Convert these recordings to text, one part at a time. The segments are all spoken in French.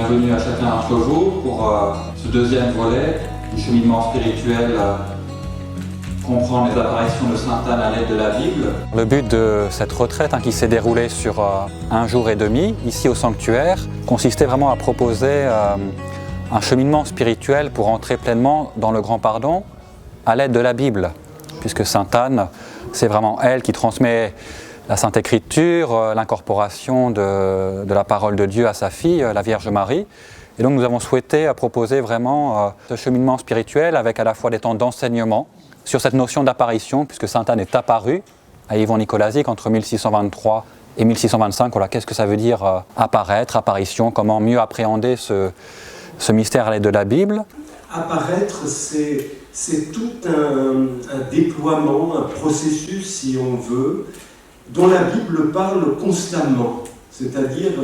est venu à chacun un jour pour ce deuxième volet du cheminement spirituel, comprendre les apparitions de Sainte Anne à l'aide de la Bible. Le but de cette retraite qui s'est déroulée sur 1 jour et demi, ici au sanctuaire, consistait vraiment à proposer un cheminement spirituel pour entrer pleinement dans le grand pardon à l'aide de la Bible, puisque Sainte Anne, c'est vraiment elle qui transmet la Sainte Écriture, l'incorporation de la parole de Dieu à sa fille, la Vierge Marie. Et donc nous avons souhaité proposer vraiment ce cheminement spirituel avec à la fois des temps d'enseignement sur cette notion d'apparition, puisque Sainte Anne est apparue à Yvon Nicolazic entre 1623 et 1625. Voilà, qu'est-ce que ça veut dire apparaître, apparition, comment mieux appréhender ce mystère à l'aide de la Bible. Apparaître, c'est tout un déploiement, un processus, si on veut, dont la Bible parle constamment. C'est-à-dire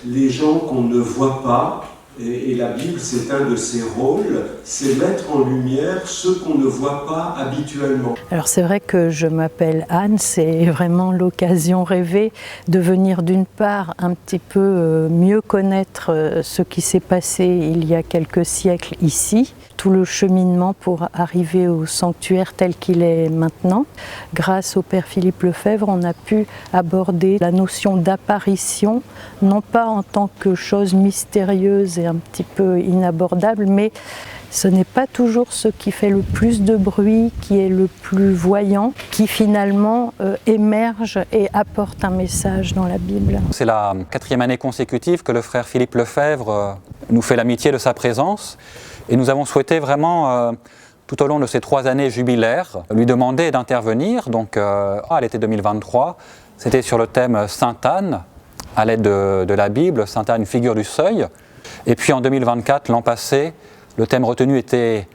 les gens qu'on ne voit pas, et la Bible, c'est un de ses rôles, c'est mettre en lumière ceux qu'on ne voit pas habituellement. Alors c'est vrai que je m'appelle Anne, c'est vraiment l'occasion rêvée de venir d'une part un petit peu mieux connaître ce qui s'est passé il y a quelques siècles ici, tout le cheminement pour arriver au sanctuaire tel qu'il est maintenant. Grâce au Père Philippe Lefebvre, on a pu aborder la notion d'apparition, non pas en tant que chose mystérieuse et un petit peu inabordable, mais ce n'est pas toujours ce qui fait le plus de bruit, qui est le plus voyant, qui finalement émerge et apporte un message dans la Bible. C'est la 4e année consécutive que le frère Philippe Lefebvre nous fait l'amitié de sa présence. Et nous avons souhaité vraiment, tout au long de ces 3 années jubilaires, lui demander d'intervenir. Donc à l'été 2023, c'était sur le thème Sainte Anne, à l'aide de la Bible, Sainte Anne, figure du seuil. Et puis en 2024, l'an passé, le thème retenu était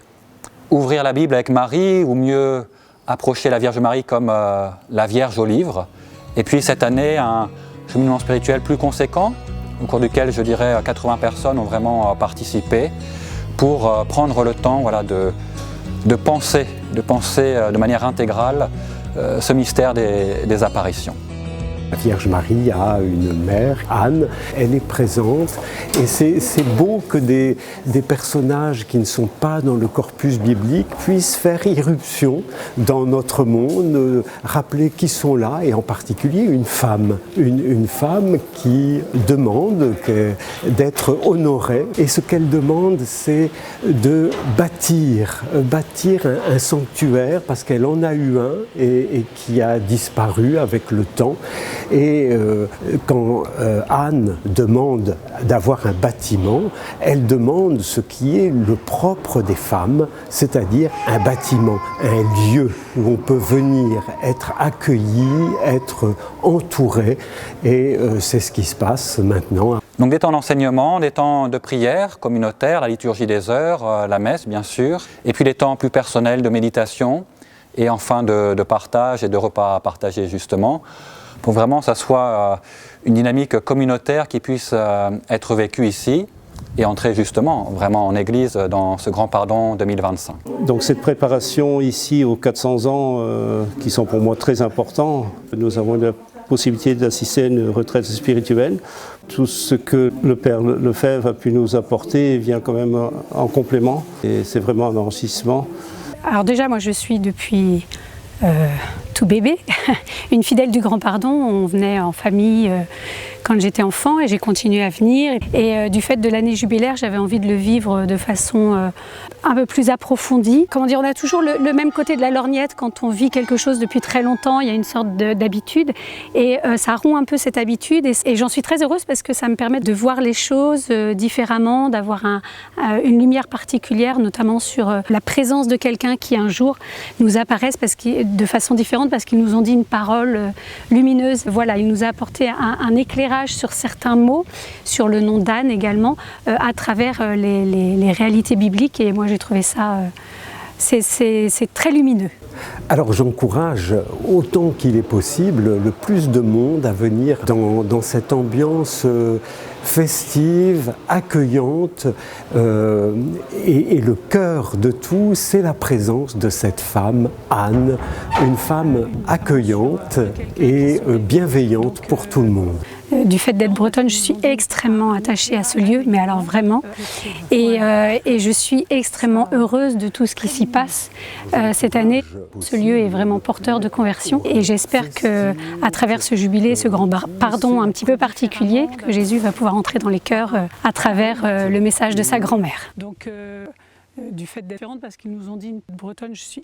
ouvrir la Bible avec Marie, ou mieux approcher la Vierge Marie comme la Vierge au livre. Et puis cette année, un cheminement spirituel plus conséquent, au cours duquel, je dirais, 80 personnes ont vraiment participé, pour prendre le temps de penser de manière intégrale ce mystère des apparitions. La Vierge Marie a une mère, Anne, elle est présente et c'est beau que des personnages qui ne sont pas dans le corpus biblique puissent faire irruption dans notre monde, rappeler qui sont là et en particulier une femme qui demande d'être honorée et ce qu'elle demande c'est de bâtir un sanctuaire parce qu'elle en a eu un et qui a disparu avec le temps. Et quand Anne demande d'avoir un bâtiment, elle demande ce qui est le propre des femmes, c'est-à-dire un bâtiment, un lieu où on peut venir être accueilli, être entouré, et c'est ce qui se passe maintenant. Donc des temps d'enseignement, des temps de prière communautaire, la liturgie des heures, la messe bien sûr, et puis des temps plus personnels de méditation, et enfin de partage et de repas partagés justement, pour vraiment que ça soit une dynamique communautaire qui puisse être vécue ici et entrer justement vraiment en Église dans ce grand pardon 2025. Donc cette préparation ici aux 400 ans qui sont pour moi très importants, nous avons la possibilité d'assister à une retraite spirituelle. Tout ce que le Père Lefebvre a pu nous apporter vient quand même en complément et c'est vraiment un enrichissement. Alors déjà moi je suis depuis tout bébé, une fidèle du Grand Pardon. On venait en famille quand j'étais enfant et j'ai continué à venir. Et du fait de l'année jubilaire, j'avais envie de le vivre de façon un peu plus approfondie. Comment dire, on a toujours le même côté de la lorgnette quand on vit quelque chose depuis très longtemps, il y a une sorte d'habitude et ça rompt un peu cette habitude et j'en suis très heureuse parce que ça me permet de voir les choses différemment, d'avoir une lumière particulière, notamment sur la présence de quelqu'un qui un jour nous apparaisse de façon différente parce qu'ils nous ont dit une parole lumineuse. Voilà, il nous a apporté un éclairage sur certains mots, sur le nom d'Anne également, à travers les réalités bibliques et moi j'ai trouvé ça, c'est très lumineux. Alors j'encourage autant qu'il est possible le plus de monde à venir dans cette ambiance festive, accueillante et le cœur de tout, c'est la présence de cette femme, Anne, une femme accueillante et bienveillante pour tout le monde. Du fait d'être bretonne, je suis extrêmement attachée à ce lieu, mais alors vraiment. Et je suis extrêmement heureuse de tout ce qui s'y passe cette année. Ce lieu est vraiment porteur de conversion et j'espère qu'à travers ce jubilé, ce grand pardon un petit peu particulier, que Jésus va pouvoir entrer dans les cœurs à travers le message de sa grand-mère. Donc, du fait d'être différente, parce qu'ils nous ont dit, une bretonne, je suis